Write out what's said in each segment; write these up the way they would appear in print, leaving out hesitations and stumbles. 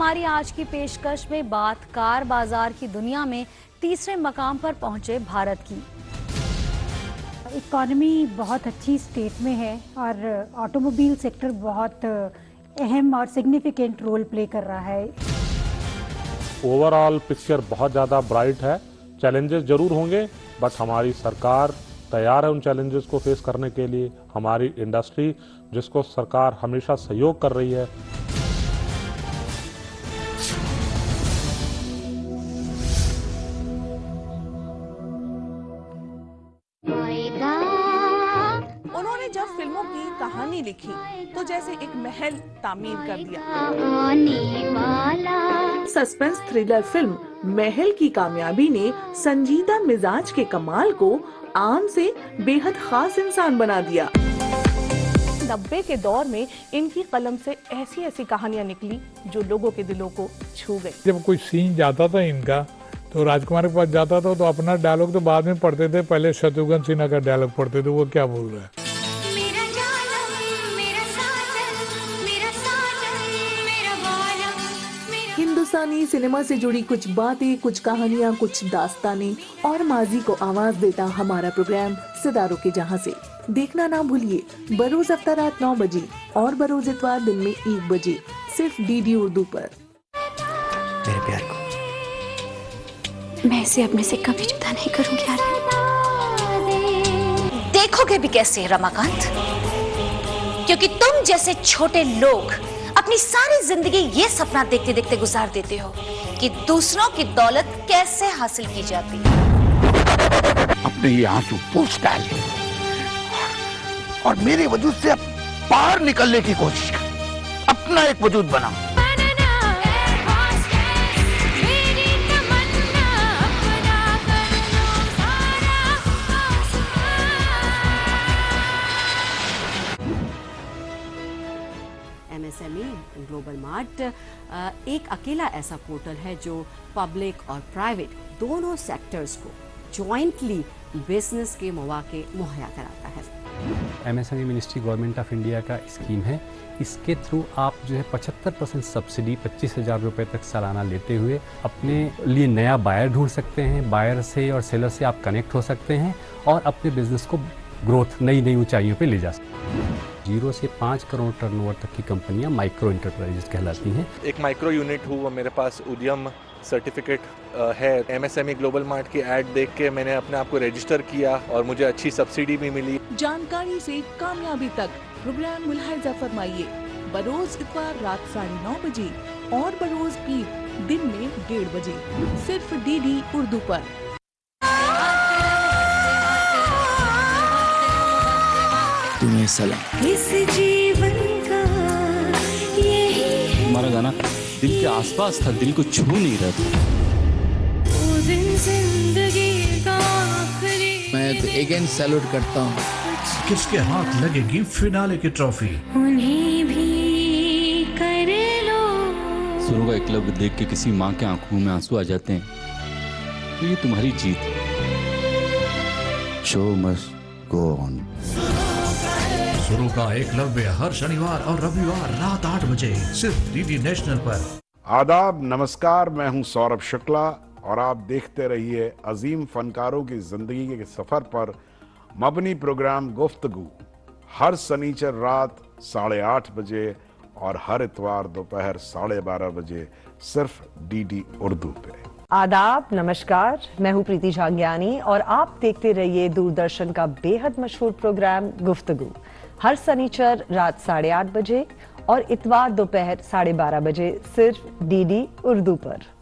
हमारी आज की पेशकश में बात कार बाजार की दुनिया में तीसरे मकाम पर पहुंचे भारत की। इकॉनमी बहुत अच्छी स्टेट में है और ऑटोमोबाइल सेक्टर बहुत अहम और सिग्निफिकेंट रोल प्ले कर रहा है। ओवरऑल पिक्चर बहुत ज़्यादा ब्राइट है। चैलेंजेस जरूर होंगे बट हमारी सरकार तैयार है उन चैलेंजेस को फेस करने के लिए। हमारी इंडस्ट्री जिसको सरकार हमेशा सहयोग कर रही है। उन्होंने जब फिल्मों की कहानी लिखी तो जैसे एक महल तामीर कर दिया। सस्पेंस थ्रिलर फिल्म महल की कामयाबी ने संजीदा मिजाज के कमाल को आम से बेहद खास इंसान बना दिया। 90 के दौर में इनकी कलम से ऐसी ऐसी कहानियां निकली जो लोगों के दिलों को छू गई। जब कोई सीन जाता था इनका तो राजकुमार के पास जाता था तो अपना डायलॉग तो बाद में पढ़ते थे, पहले शत्रुघ्न सिन्हा का डायलॉग पढ़ते थे, वो क्या बोल रहा है। हिंदुस्तानी सिनेमा से जुड़ी कुछ बातें, कुछ कहानियां, कुछ दास्तानें और माजी को आवाज देता हमारा प्रोग्राम सितारों के जहां से देखना ना भूलिए। बरोज हफ्ता रात 9 बजे और बरोज इतवार दिन में 1 बजे सिर्फ डीडी उर्दू पर। मेरे प्यार को मैं इसे अपने से कभी जुदा नहीं करूंगी यार। देखोगे भी कैसे रमाकांत, क्योंकि तुम जैसे छोटे लोग अपनी सारी जिंदगी ये सपना देखते देखते गुजार देते हो कि दूसरों की दौलत कैसे हासिल की जाती है। अपने ये आंसू पोंछ डाल और मेरे वजूद से बाहर निकलने की कोशिश कर, अपना एक वजूद बना। MSME ग्लोबल मार्ट एक अकेला ऐसा पोर्टल है जो पब्लिक और प्राइवेट दोनों सेक्टर्स को जॉइंटली बिजनेस के मौके मुहैया कराता है। MSME ministry government of India का स्कीम है। इसके थ्रू आप जो है 75% सब्सिडी 25,000 रुपये तक सालाना लेते हुए अपने लिए नया बायर ढूंढ सकते हैं। बायर से और सेलर से आप कनेक्ट हो सकते हैं और अपने बिजनेस को ग्रोथ नई ऊंचाइयों पे ले जा सकते हैं। 0 से 5 करोड़ टर्नओवर तक की कंपनियां माइक्रो इंटरप्राइजेस कहलाती हैं। एक माइक्रो यूनिट हूँ, मेरे पास उद्यम सर्टिफिकेट है। MSME ग्लोबल मार्ट की ऐड देख के मैंने अपने आप को रजिस्टर किया और मुझे अच्छी सब्सिडी भी मिली। जानकारी से कामयाबी तक प्रोग्राम मुलाहिजा फरमाइए। बरोज इतवार रात 9:30 बजे और बरोज पीर दिन में 1:30 बजे सिर्फ डीडी उर्दू पर। तुम्हें सलाम। इस जीवन का यही हमारा गाना दिल के आसपास था, दिल को छू नहीं रहा था। वो दिन जिंदगी का आखिरी। मैं तो अगेन सैल्यूट करता हूँ। किसके हाथ लगेगी फिनाले की ट्रॉफी? उन्हें भी कर लो। सुरों का एक क्लब देख के किसी माँ के आंखों में आंसू आ जाते हैं तो ये तुम्हारी जीत है। Show must go on. सुरों का एकलव्य हर शनिवार और रविवार रात 8 बजे सिर्फ डीडी नेशनल पर। आदाब, नमस्कार, मैं हूं सौरभ शुक्ला और आप देखते रहिए अजीम फनकारों की जिंदगी के सफर पर मबनी प्रोग्राम गुफ्तगू हर शनिचर रात 8:30 बजे और हर इतवार दोपहर 12:30 बजे सिर्फ डीडी उर्दू पे। आदाब, नमस्कार, मैं हूं प्रीति झांगियानी और आप देखते रहिए दूरदर्शन का बेहद मशहूर प्रोग्राम गुफ्तगू हर शनिचर रात 8:30 बजे और इतवार दोपहर 12:30 बजे सिर्फ डीडी उर्दू पर।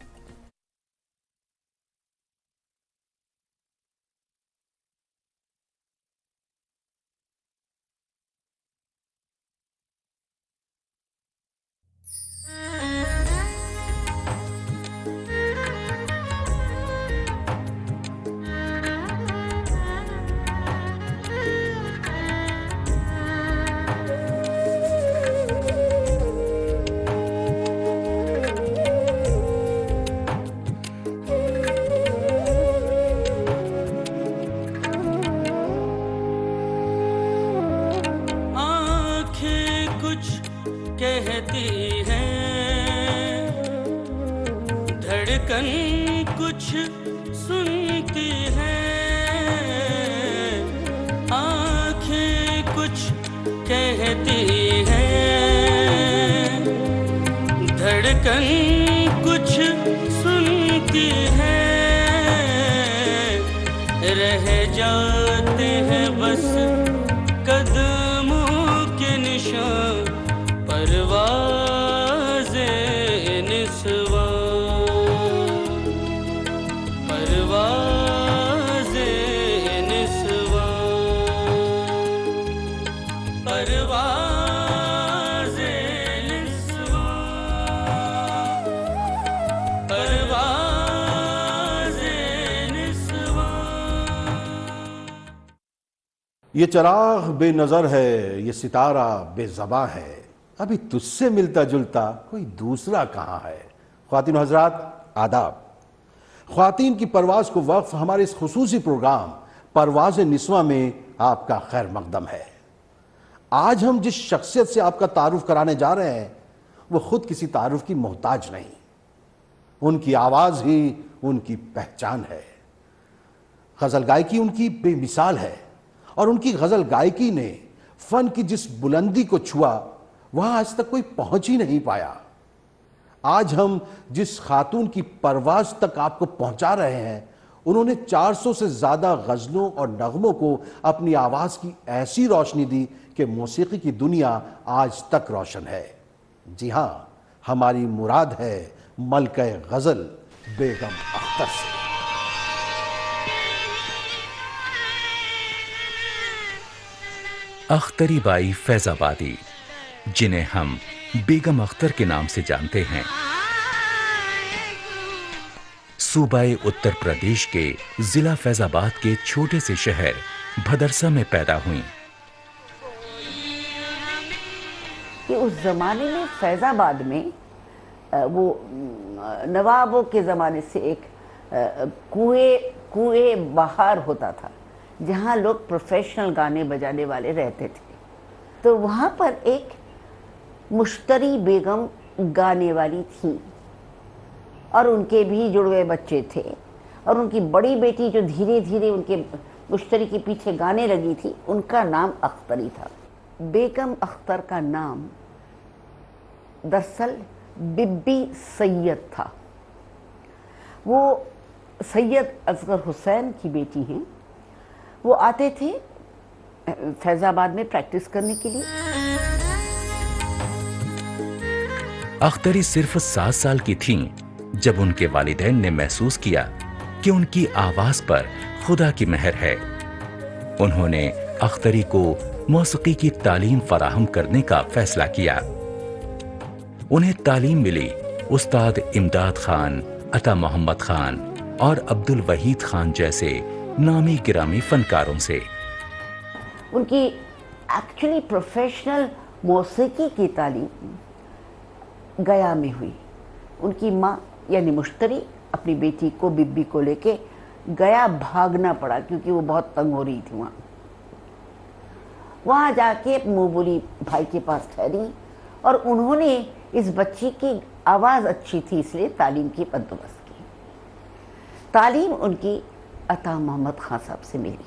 कहती है धड़कन कुछ सुनती है, आंखें कुछ कहती है, धड़कन कुछ सुनती है, रह जाते हैं बस कदमों के निशान, परवाज़े निस्वा, परवाज़े निस्वा, परवाज़े निस्वा, परवाज़े निस्वा। ये चिराग बेनजर है, ये सितारा बेज़बां है, अभी तुझसे मिलता जुलता कोई दूसरा कहां है। ख्वातीन हजरात आदाब। ख्वातीन की परवाज को वक्फ हमारे इस खुसूसी प्रोग्राम परवाज़ निस्वा में आपका खैर मकदम है। आज हम जिस शख्सियत से आपका तारुफ कराने जा रहे हैं वो खुद किसी तारुफ की मोहताज नहीं, उनकी आवाज ही उनकी पहचान है। गजल गायकी उनकी बेमिसाल है और उनकी गजल गायकी ने फन की जिस बुलंदी को छुआ वहां आज तक कोई पहुंच ही नहीं पाया। आज हम जिस खातून की परवाज तक आपको पहुंचा रहे हैं उन्होंने 400 से ज्यादा गजलों और नगमों को अपनी आवाज की ऐसी रोशनी दी कि मौसीकी की दुनिया आज तक रोशन है। जी हां, हमारी मुराद है मलके गजल बेगम अख्तर से। अख्तरी बाई फैजाबादी, जिन्हें हम बेगम अख्तर के नाम से जानते हैं, सूबाए उत्तर प्रदेश के जिला फैजाबाद के छोटे से शहर भदरसा में पैदा हुई। कि उस जमाने में फैजाबाद में वो नवाबों के जमाने से एक कुएं बहार होता था जहाँ लोग प्रोफेशनल गाने बजाने वाले रहते थे। तो वहाँ पर एक मुश्तरी बेगम गाने वाली थी और उनके भी जुड़वे बच्चे थे और उनकी बड़ी बेटी जो धीरे धीरे उनके मुश्तरी के पीछे गाने लगी थी उनका नाम अख्तरी था। बेगम अख्तर का नाम दरअसल बिब्बी सैयद था। वो सैयद असगर हुसैन की बेटी हैं। वो आते थे फैजाबाद में प्रैक्टिस करने के लिए। अख्तरी सिर्फ 7 साल की थीं जब उनके वालिदैन ने महसूस किया कि उनकी आवाज पर खुदा की मेहर है। उन्होंने अख्तरी को मौसीकी की तालीम फराहम करने का फैसला किया। उन्हें तालीम मिली उस्ताद इमदाद खान, अता मोहम्मद खान और अब्दुल वहीद खान जैसे नामी गिरामी फनकारों से। उनकी एक्चुअली प्रोफेशनल मौसीकी की तालीम गया में हुई। उनकी माँ यानी मुश्तरी अपनी बेटी को बिब्बी को लेके गया भागना पड़ा क्योंकि वो बहुत तंग हो रही थी। वहाँ जाके मोबोली भाई के पास ठहरी और उन्होंने इस बच्ची की आवाज़ अच्छी थी इसलिए तालीम की बंदोबस्त की। तालीम उनकी अता मोहम्मद खान साहब से मिली।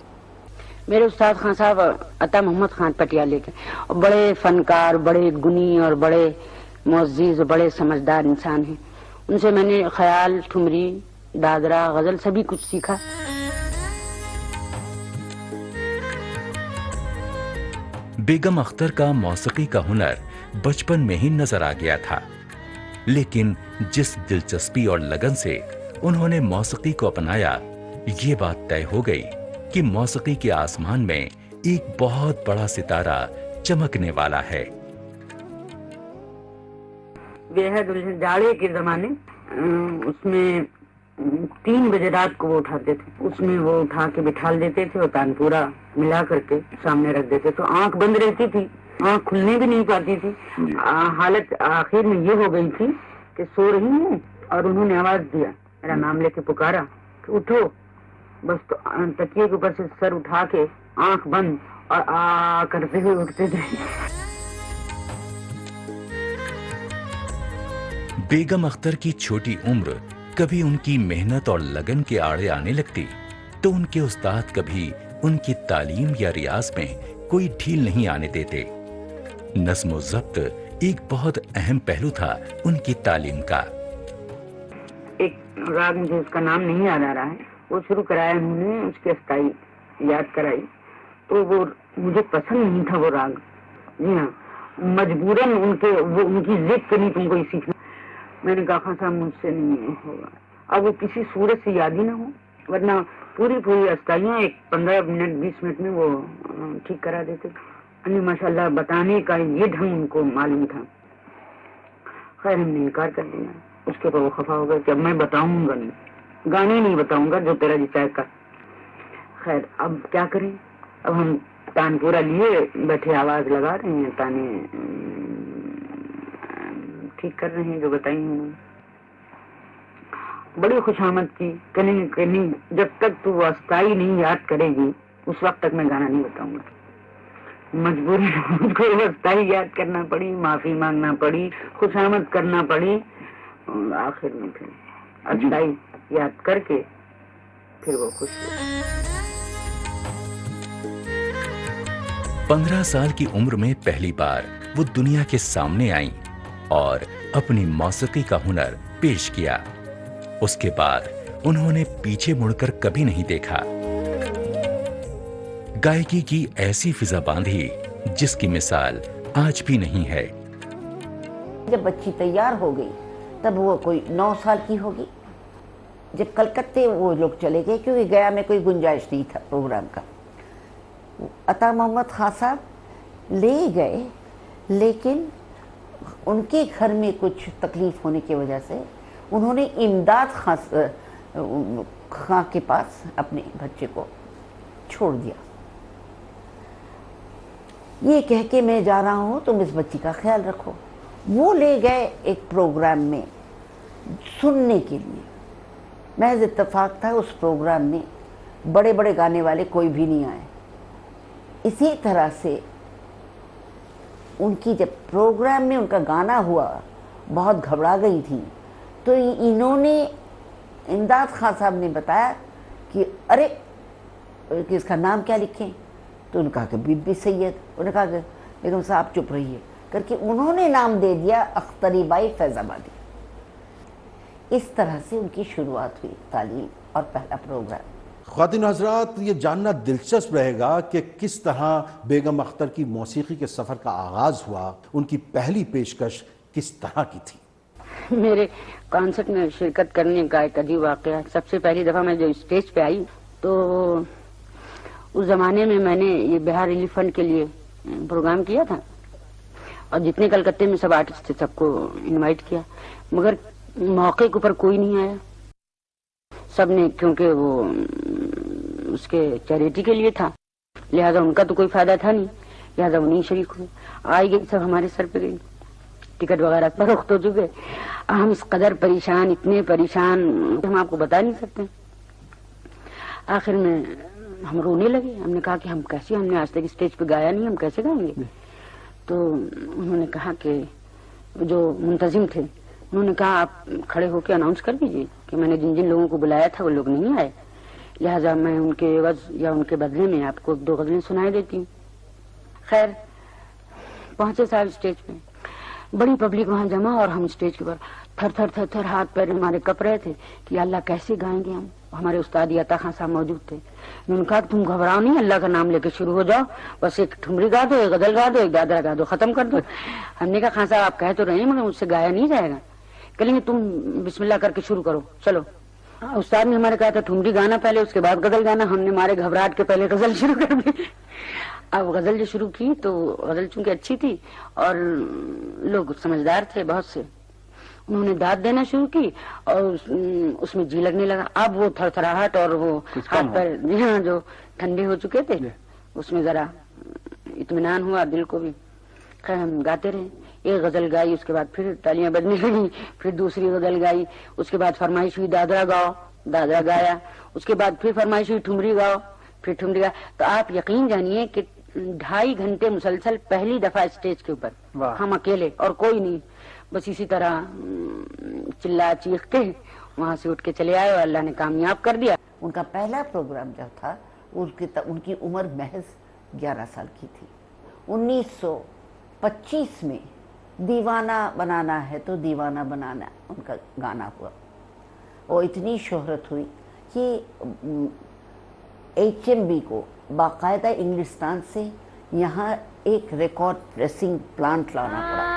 मेरे उस्ताद खान साहब अता मोहम्मद खान पटियाले के बड़े फनकार, बड़े गुनी और बड़े मुअज़्ज़िज़, बड़े समझदार इंसान हैं। उनसे मैंने ख्याल, ठुमरी, दादरा, गजल सभी कुछ सीखा। बेगम अख्तर का मौसीकी का हुनर बचपन में ही नजर आ गया था, लेकिन जिस दिलचस्पी और लगन से उन्होंने मौसीकी को अपनाया, ये बात तय हो गई कि मौसीकी के आसमान में एक बहुत बड़ा सितारा चमकने वाला है। बेहद जाड़े के जमाने उसमें 3 बजे रात को वो उठाते थे। उसमें वो उठा के बिठाल देते थे और तानपूरा मिला करके सामने रख देते। तो आंख बंद रहती थी, आंख खुलने भी नहीं पाती थी। हालत आखिर में ये हो गई थी कि सो रही हूँ और उन्होंने आवाज दिया, मेरा नाम लेके पुकारा कि उठो। बस तो तकिए के ऊपर से सर उठा के आंख बंद और आ करते हुए उठते थे। बेगम अख्तर की छोटी उम्र कभी उनकी मेहनत और लगन के आड़े आने लगती तो उनके उस्ताद कभी उनकी तालीम या रियाज में कोई ढील नहीं आने देते। नज़्म ज़ब्त एक बहुत अहम पहलू था उनकी तालीम का। एक राग मुझे उसका नाम नहीं याद आ रहा है, वो शुरू कराया उन्होंने, उसकी अस्थाई याद कराई, तो वो मुझे पसंद नहीं था वो राग। जी हाँ, मजबूरन उनकी जिद करी तुमको ये सीखना। मैंने कहा साहब मुझसे नहीं होगा, अब वो किसी सूरत से याद ही ना हो, वरना पूरी अस्थाइयाँ एक 15 मिनट 20 मिनट में वो ठीक करा देते। माशाल्लाह बताने का ये ढंग उनको मालूम था। खैर हमने इनकार कर दिया। उसके ऊपर वो खफा हो गया कि अब मैं बताऊंगा नहीं, गाने नहीं बताऊंगा, जो तेरा जी चाहे कर। खैर अब क्या करें, अब हम तानपुरा लिए बैठे आवाज लगा रहे हैं, ताने ठीक कर रहे हैं जो बताई उन्होंने। बड़ी खुशामद की, कहने जब तक तू अस्थाई नहीं याद करेगी उस वक्त तक मैं गाना नहीं बताऊंगा। मजबूरी मुझको अस्थाई याद करना पड़ी, माफी मांगना पड़ी, खुशामद करना पड़ी, और आखिर में फिर अस्थाई याद करके फिर वो खुश हुए। 15 साल की उम्र में पहली बार वो दुनिया के सामने आई और अपनी मौसीकी का हुनर पेश किया। उसके बाद उन्होंने पीछे मुड़कर कभी नहीं देखा। गायकी की ऐसी फिजा बांधी जिसकी मिसाल आज भी नहीं है। जब बच्ची तैयार हो गई तब वो कोई 9 साल की होगी। जब कलकत्ते वो लोग चले गए, क्योंकि गया में कोई गुंजाइश नहीं था प्रोग्राम का, अता मोहम्मद खान साहब ले गए, लेकिन उनके घर में कुछ तकलीफ होने की वजह से उन्होंने इमदाद खां के पास अपने बच्चे को छोड़ दिया। ये कह के मैं जा रहा हूँ, तुम इस बच्ची का ख्याल रखो। वो ले गए एक प्रोग्राम में सुनने के लिए। महज इत्तेफाक था उस प्रोग्राम में बड़े बड़े गाने वाले कोई भी नहीं आए। इसी तरह से उनकी जब प्रोग्राम में उनका गाना हुआ, बहुत घबरा गई थी, तो इन्होंने इमदाद खान साहब ने बताया कि अरे कि इसका नाम क्या लिखें, तो उन्होंने कहा कि बीबी सैयद। उन्होंने कहा कि बेगम साहब चुप रहिए करके उन्होंने नाम दे दिया अख्तरी बाई फैजाबादी। इस तरह से उनकी शुरुआत हुई तालीम और पहला प्रोग्राम। ख्वातीन हज़रात, ये जानना दिलचस्प रहेगा कि किस तरह बेगम अख्तर की मौसीकी के सफ़र का आगाज़ हुआ, उनकी पहली पेशकश किस तरह की थी। मेरे कॉन्सर्ट में शिरकत करने का एक अजीब वाक़या। सबसे पहली दफ़ा मैं जो स्टेज पे आई तो उस ज़माने में मैंने ये बिहार रिलीफ फंड के लिए प्रोग्राम किया था और जितने कलकत्ते में सब आर्टिस्ट थे सबको इनवाइट किया, मगर मौके के ऊपर कोई नहीं आया। सबने, क्योंकि वो उसके चैरिटी के लिए था, लिहाजा उनका तो कोई फायदा था नहीं, लिहाजा वो नहीं शरीक हुए। आई गई सब हमारे सर पे गई, टिकट वगैरह फरोख्त हो चुके। हम इस कदर परेशान, इतने परेशान हम आपको बता नहीं सकते। आखिर में हम रोने लगे। हमने कहा कि हम कैसे, हमने आज तक स्टेज पे गाया नहीं, हम कैसे गाएंगे। तो उन्होंने कहा कि जो मुंतजिम थे उन्होंने कहा आप खड़े होकर अनाउंस कर दीजिए कि मैंने जिन जिन लोगों को बुलाया था वो लोग नहीं आए, लिहाजा मैं उनके एवज या उनके बदले में आपको 2 गज़लें सुनाई देती हूँ। खैर पहुंचे साहब स्टेज पे, बड़ी पब्लिक वहां जमा और हम स्टेज के ऊपर थर थर थर थर हाथ पैर हमारे कप रहे थे कि अल्लाह कैसे गाएंगे हम। हमारे उस्ताद अता खान साहब मौजूद थे। उन्होंने कहा तुम घबराओ नहीं, अल्लाह का नाम लेके शुरू हो जाओ, बस एक ठुमरी गा दो, एक गजल गा दो, एक दादरा गा दो, खत्म कर दो। हमने कहा खान साहब आप कह तो रहे हैं मगर मुझसे गाया नहीं जाएगा। कहेंगे तुम बिस्मिल्लाह करके शुरू करो, चलो। उस्ताद ने हमारे कहा था ठुमरी गाना पहले, उसके बाद गजल गाना। हमने मारे घबराहट के पहले गजल शुरू कर दी। अब गजल जो शुरू की तो गजल चूंकि अच्छी थी और लोग समझदार थे बहुत से, उन्होंने दाद देना शुरू की और उसमें जी लगने लगा। अब वो थरथराहट और वो हाथ पैर हाँ जो ठंडे हो चुके थे उसमें जरा इत्मीनान हुआ दिल को भी। खैर हम गाते रहे, एक गजल गाई, उसके बाद फिर तालियां बजने लगी, फिर दूसरी गजल गाई, उसके बाद फरमाइश हुई दादरा गाओ, दादरा गाया, उसके बाद फिर फरमाइश हुई ठुमरी गाओ, फिर ठुमरी गाया। तो आप यकीन जानिए कि 2.5 घंटे मुसलसल पहली दफा स्टेज के ऊपर हम अकेले और कोई नहीं, बस इसी तरह चिल्ला चीख के वहाँ से उठ के चले आए और अल्लाह ने कामयाब कर दिया। उनका पहला प्रोग्राम जब था उनकी उम्र महज 11 साल की थी। 1925 में दीवाना बनाना है तो दीवाना बनाना उनका गाना हुआ और इतनी शोहरत हुई कि HMV को बाकायदा इंग्लिस्तान से यहाँ एक रिकॉर्ड प्रेसिंग प्लांट लाना पड़ा।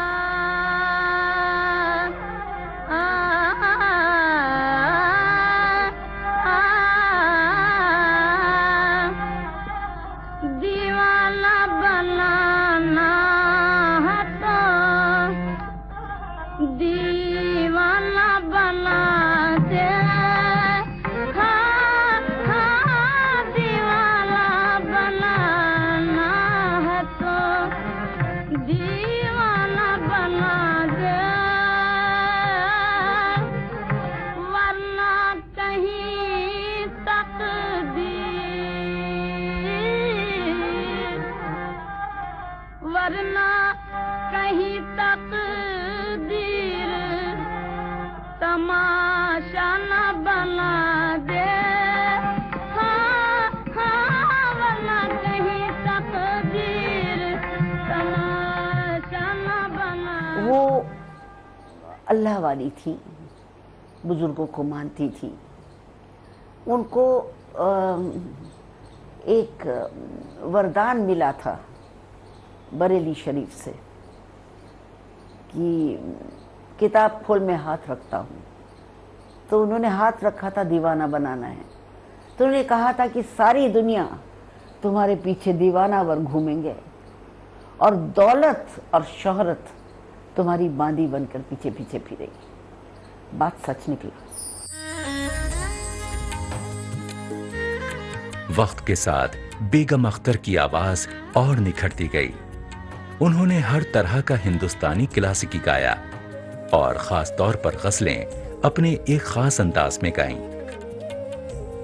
दीवाना बनाना है तो दीवाना बना दे, हाँ हाँ दीवाना बनाना है तो दीवाना बना दे, वरना कहीं वरना कहीं तकदीर तमाशा न बना दे, हाँ हाँ वरना कहीं तकदीर तमाशा न बना। वो अल्लाह वाली थी, बुजुर्गों को मानती थी। उनको एक वरदान मिला था बरेली शरीफ से कि किताब खोल में हाथ रखता हूँ, तो उन्होंने हाथ रखा था दीवाना बनाना है, तो उन्होंने कहा था कि सारी दुनिया तुम्हारे पीछे दीवानावर घूमेंगे और दौलत और शोहरत तुम्हारी बांदी बनकर पीछे पीछे फिरेगी। बात सच निकला। वक्त के साथ बेगम अख्तर की आवाज और निखरती गई। उन्होंने हर तरह का हिंदुस्तानी क्लासिकी गाया और खास तौर पर गजलें अपने एक खास अंदाज में गाईं।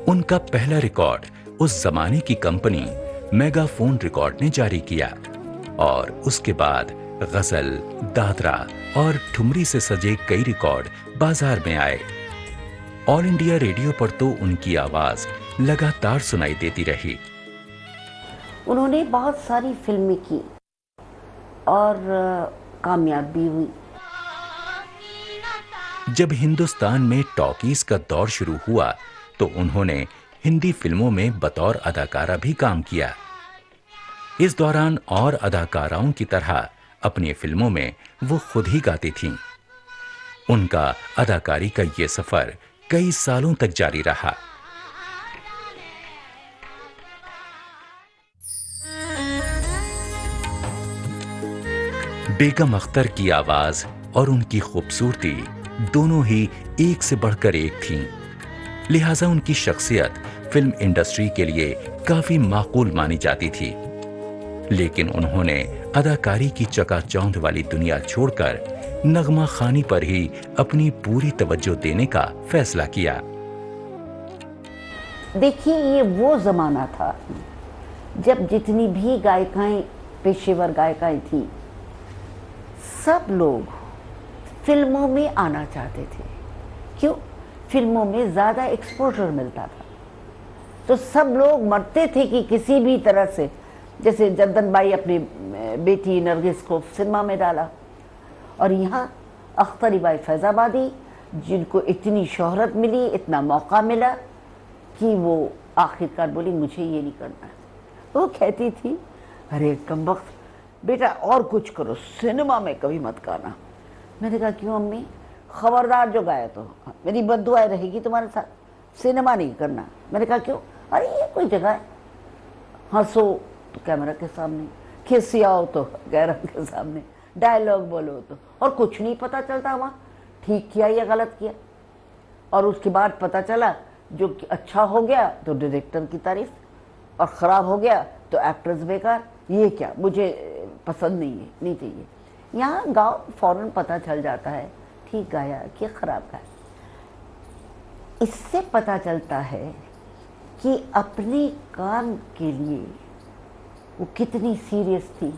उनका पहला रिकॉर्ड उस जमाने की कंपनी मेगाफोन रिकॉर्ड ने जारी किया और उसके बाद गजल, दादरा और ठुमरी से सजे कई रिकॉर्ड बाजार में आए। ऑल इंडिया रेडियो पर तो उनकी आवाज लगातार सुनाई देती रही। उन्होंने बहुत सारी फिल्में की और कामयाब भी हुई। जब हिंदुस्तान में टॉकीज का दौर शुरू हुआ तो उन्होंने हिंदी फिल्मों में बतौर अदाकारा भी काम किया। इस दौरान और अदाकाराओं की तरह अपनी फिल्मों में वो खुद ही गाती थीं। उनका अदाकारी का ये सफर कई सालों तक जारी रहा। बेगम अख्तर की आवाज और उनकी खूबसूरती दोनों ही एक से बढ़कर एक थीं। लिहाजा उनकी शख्सियत फिल्म इंडस्ट्री के लिए काफी माकूल मानी जाती थी। लेकिन उन्होंने अदाकारी की चकाचौंध वाली दुनिया छोड़कर नगमा खानी पर ही अपनी पूरी तवज्जो देने का फैसला किया। देखिए, ये वो जमाना था जब जितनी भी गायिकाएं, पेशेवर गायिकाएं थी, सब लोग फिल्मों में आना चाहते थे। क्यों? फिल्मों में ज़्यादा एक्सपोजर मिलता था, तो सब लोग मरते थे कि किसी भी तरह से, जैसे जद्दन बाई अपनी बेटी नरगिस को सिनेमा में डाला, और यहाँ अख्तरी बाई फैज़ाबादी जिनको इतनी शोहरत मिली, इतना मौका मिला कि वो आखिरकार बोली मुझे ये नहीं करना है। वो कहती थी अरे कमबख्त बेटा और कुछ करो, सिनेमा में कभी मत गाना। मैंने कहा क्यों अम्मी? खबरदार जो गाया तो मेरी बद्दुआएं रहेगी तुम्हारे साथ, सिनेमा नहीं करना। मैंने कहा क्यों? अरे ये कोई जगह है, हंसो तो कैमरा के सामने, खिसियाओ तो कैमरा के सामने, डायलॉग बोलो तो, और कुछ नहीं पता चलता वहाँ ठीक किया या गलत किया। और उसके बाद पता चला जो अच्छा हो गया तो डायरेक्टर की तारीफ, और ख़राब हो गया तो एक्टर्स बेकार। ये क्या, मुझे पसंद नहीं है, नहीं चाहिए। यहाँ गाँव फौरन पता चल जाता है ठीक गाया कि खराब गाया। इससे पता चलता है कि अपने काम के लिए वो कितनी सीरियस थी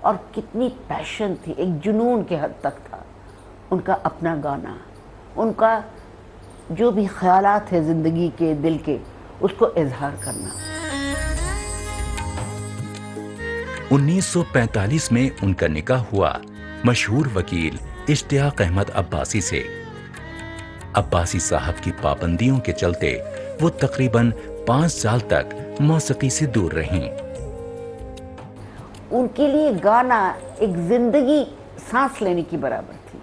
और कितनी पैशन थी, एक जुनून के हद तक था उनका अपना गाना, उनका जो भी ख्यालात है ज़िंदगी के, दिल के, उसको इजहार करना। 1945 में उनका निकाह हुआ मशहूर वकील इश्तियाक अहमद अब्बासी से। अब्बासी साहब की पाबंदियों के चलते वो तकरीबन 5 साल तक मौसीकी से दूर रहीं। उनके लिए गाना एक जिंदगी सांस लेने की बराबर थी।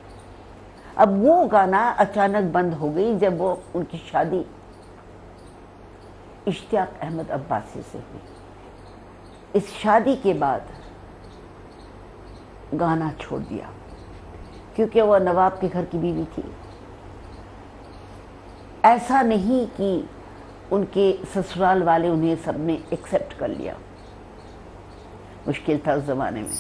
अब वो गाना अचानक बंद हो गई जब वो उनकी शादी इश्तियाक अहमद अब्बासी से हुई। इस शादी के बाद गाना छोड़ दिया क्योंकि वह नवाब के घर की बीवी थी। ऐसा नहीं कि उनके ससुराल वाले उन्हें सबने एक्सेप्ट कर लिया, मुश्किल था उस जमाने में।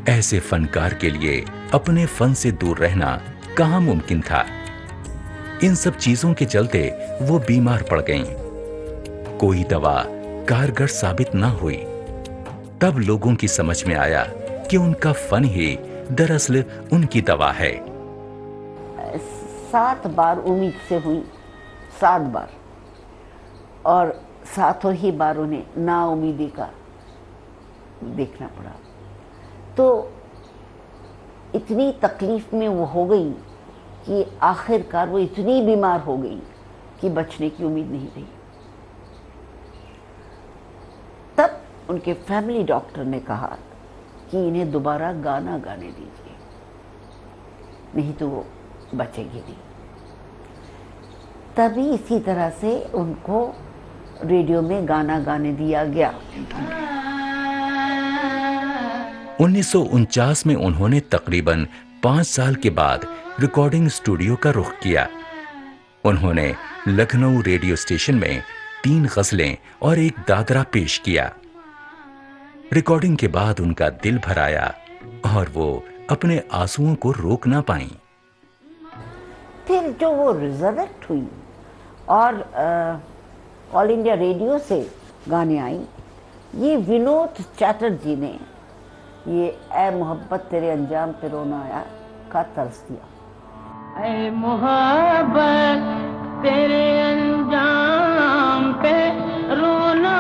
ऐसे फनकार के लिए अपने फन से दूर रहना कहाँ मुमकिन था। इन सब चीजों के चलते वो बीमार पड़ गईं। कोई दवा कारगर साबित ना हुई। तब लोगों की समझ में आया कि उनका फन ही दरअसल उनकी दवा है। 7 बार उम्मीद से हुई, 7 बार, और 7 ही बार उन्हें नाउमीदी का देखना पड़ा। तो इतनी तकलीफ में वो हो गई कि आखिरकार वो इतनी बीमार हो गई कि बचने की उम्मीद नहीं रही। तब उनके फैमिली डॉक्टर ने कहा कि इन्हें दोबारा गाना गाने दीजिए, नहीं तो वो बचेगी नहीं। तभी इसी तरह से उनको रेडियो में गाना गाने दिया गया। 1949 में उन्होंने तकरीबन 5 साल के बाद रिकॉर्डिंग स्टूडियो का रुख किया। उन्होंने लखनऊ रेडियो स्टेशन में 3 गजलें और एक दादरा पेश किया। रिकॉर्डिंग के बाद उनका दिल भर आया और वो अपने आंसुओं को रोक ना पाईं। फिर जो वो रिजर्वेक्ट हुई और ऑल इंडिया रेडियो से गाने आई, ये विनोद चैटर्जी ने ये ए मोहब्बत तेरे अंजाम पे रोना आया का तर्ज दिया। ऐ मोहब्बत तेरे अंजाम पे रोना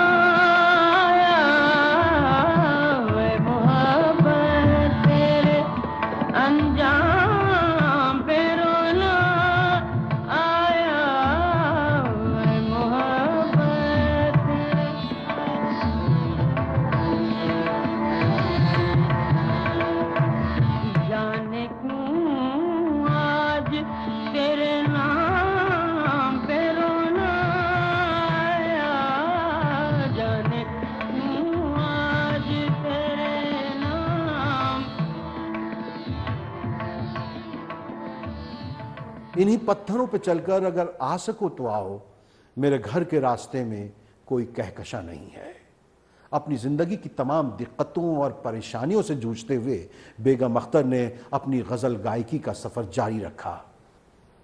आया, ऐ मोहब्बत तेरे अंजाम पे रोना आया, ऐ मोहब्बत जाने क्यों आज तेरे नाम पे रोना आया, जाने क्यों आज तेरे नाम। इन्हीं पत्थरों पे चलकर अगर आ सको तो आओ, मेरे घर के रास्ते में कोई कहकशा नहीं है। अपनी जिंदगी की तमाम दिक्कतों और परेशानियों से जूझते हुए बेगम अख्तर ने अपनी गजल गायकी का सफर जारी रखा।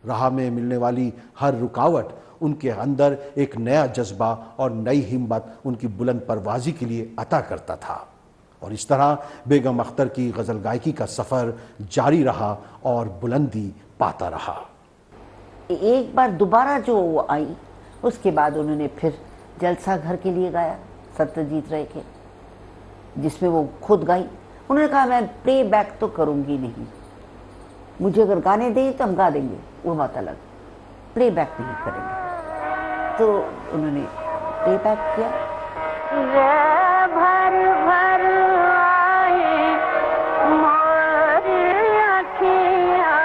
राह में मिलने वाली हर रुकावट उनके अंदर एक नया जज्बा और नई हिम्मत उनकी बुलंद परवाजी के लिए अता करता था। और इस तरह बेगम अख्तर की गजल गायकी का सफर जारी रहा और बुलंदी पाता रहा। एक बार दोबारा जो वो आई, उसके बाद उन्होंने फिर जलसा घर के लिए गाया सत्यजीत रे के, जिसमें वो खुद गाई। उन्होंने कहा मैं प्ले बैक तो करूंगी नहीं, मुझे अगर गाने दें तो हम गा देंगे, वो बात अलग, प्ले बैक नहीं करेंगे। तो उन्होंने प्ले बैक किया। भर भर आए मोरी अखियाँ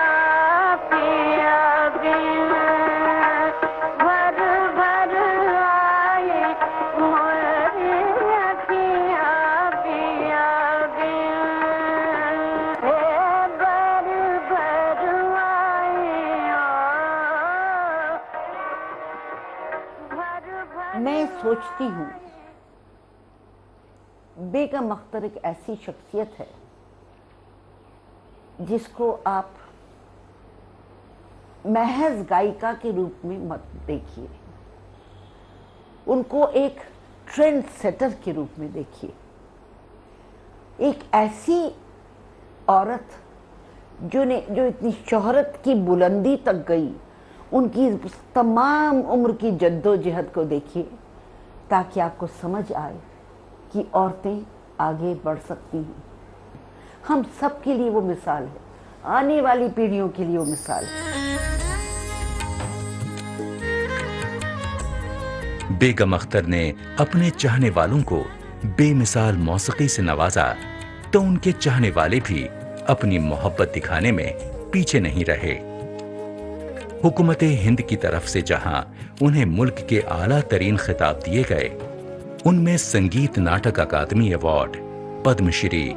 पिया बिन, भर भर आए मोरी अखियाँ पिया बिन, भर भर आए। मैं सोचती हूँ बेगम अख्तर एक ऐसी शख्सियत है जिसको आप महज गायिका के रूप में मत देखिए, उनको एक ट्रेंड सेटर के रूप में देखिए। एक ऐसी औरत जो इतनी शोहरत की बुलंदी तक गई, उनकी तमाम उम्र की जद्दोजहद को देखिए, ताकि आपको समझ आए कि औरतें आगे बढ़ सकती हैं। हम सब के लिए वो मिसाल है, आने वाली पीढ़ियों के लिए वो मिसाल है। बेगम अख्तर ने अपने चाहने वालों को बेमिसाल मौसीकी से नवाजा, तो उनके चाहने वाले भी अपनी मोहब्बत दिखाने में पीछे नहीं रहे। हुकूमत हिंद की तरफ से जहां उन्हें मुल्क के आला तरीन खिताब दिए गए, उनमें संगीत नाटक अकादमी अवार्ड, पद्मश्री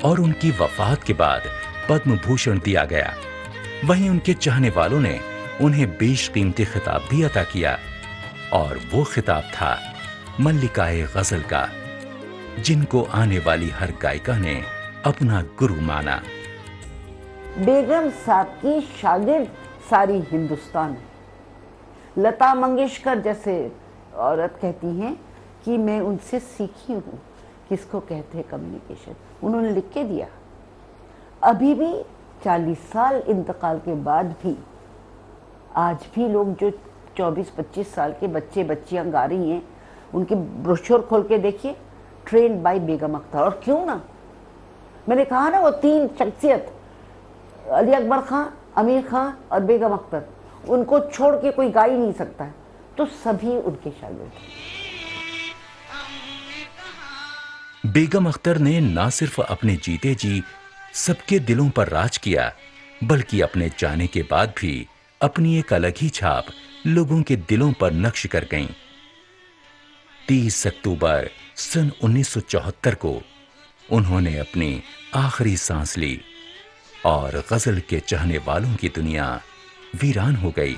और उनकी वफात के बाद पद्म भूषण दिया गया। वहीं उनके चाहने वालों ने उन्हें बेशकीमती खिताब भी अता किया, और वो खिताब था मल्लिकाए गजल का, जिनको आने वाली हर गायिका ने अपना गुरु माना। बेगम साहब की शागिर्द सारी हिंदुस्तान है। लता मंगेशकर जैसे औरत कहती हैं कि मैं उनसे सीखी हूँ, किसको कहते हैं कम्युनिकेशन। उन्होंने लिख के दिया। अभी भी 40 साल इंतकाल के बाद भी आज भी लोग जो 24-25 साल के बच्चे बच्चियां गा रही हैं, उनकी ब्रोशर खोल के देखिए, ट्रेन बाय बेगम अख्तर। और क्यों ना, मैंने कहा ना, वो 3 शख्सियत, अली अकबर खां, आमिर खां और बेगम अख्तर, उनको छोड़ के कोई गा ही नहीं सकता, तो सभी उनके शागिर्द। बेगम अख्तर ने न सिर्फ अपने जीते जी सबके दिलों पर राज किया, बल्कि अपने जाने के बाद भी अपनी एक अलग ही छाप लोगों के दिलों पर नक्श कर गईं। 30 अक्टूबर सन 1974 को उन्होंने अपनी आखिरी सांस ली और गजल के चाहने वालों की दुनिया वीरान हो गई।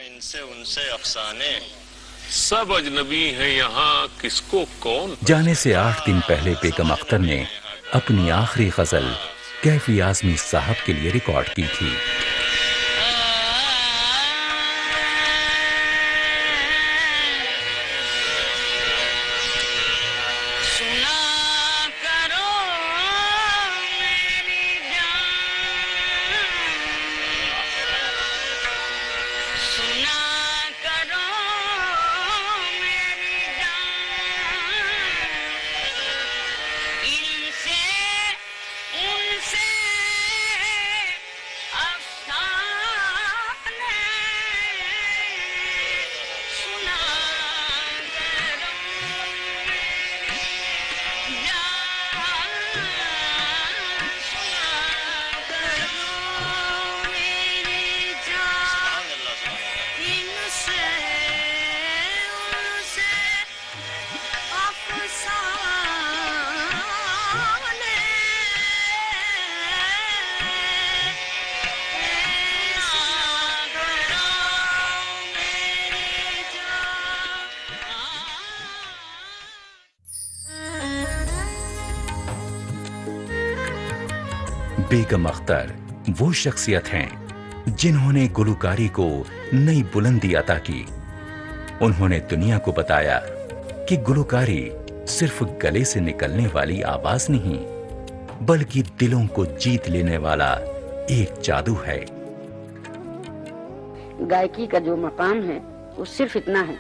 इनसे उनसे अफसाने सब अजनबी हैं, यहाँ किसको कौन। जाने से 8 दिन पहले बेगम अख्तर ने अपनी आखिरी गजल कैफी आजमी साहब के लिए रिकॉर्ड की थी। बेगम अख्तर वो शख्सियत हैं जिन्होंने गुलकारी को नई बुलंदी अता की। उन्होंने दुनिया को बताया कि गुलकारी सिर्फ गले से निकलने वाली आवाज नहीं, बल्कि दिलों को जीत लेने वाला एक जादू है। गायकी का जो मकाम है वो सिर्फ इतना है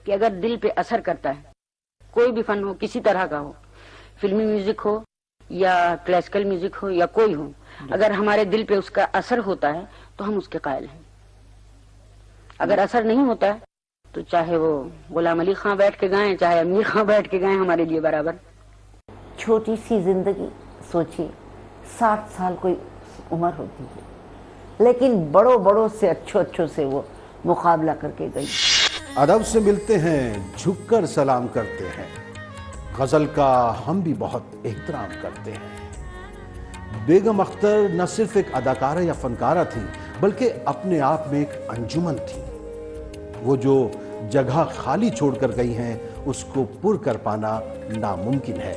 कि अगर दिल पे असर करता है, कोई भी फन हो, किसी तरह का हो, फिल्मी म्यूजिक हो या क्लासिकल म्यूजिक हो या कोई हो, अगर हमारे दिल पे उसका असर होता है तो हम उसके कायल हैं। अगर असर नहीं होता है तो चाहे वो गुलाम अली खां बैठ के गाएं, चाहे अमीर खां बैठ के गाएं, हमारे लिए बराबर। छोटी सी जिंदगी, सोचिए 60 साल कोई उम्र होती है, लेकिन बड़ों से अच्छों से वो मुकाबला करके गई। अदब से मिलते हैं, झुककर सलाम करते हैं, गजल का हम भी बहुत एहतराम करते हैं। बेगम अख्तर न सिर्फ एक अदाकारा या फनकारा थी, बल्कि अपने आप में एक अंजुमन थी। वो जो जगह खाली छोड़कर गई हैं, उसको पुर कर पाना नामुमकिन है।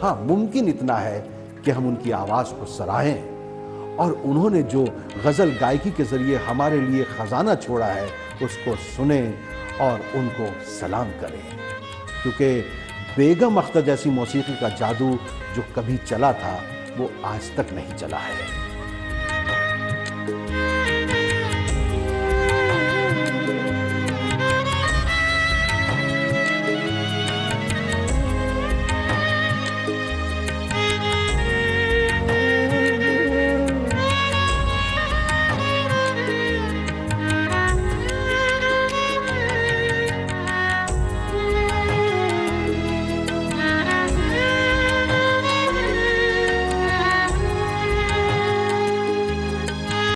हाँ, मुमकिन इतना है कि हम उनकी आवाज को सराहें और उन्होंने जो गजल गायकी के जरिए हमारे लिए खजाना छोड़ा है, उसको सुने और उनको सलाम करें, क्योंकि बेगम अख्तर जैसी मौसीकी का जादू जो कभी चला था वो आज तक नहीं चला है।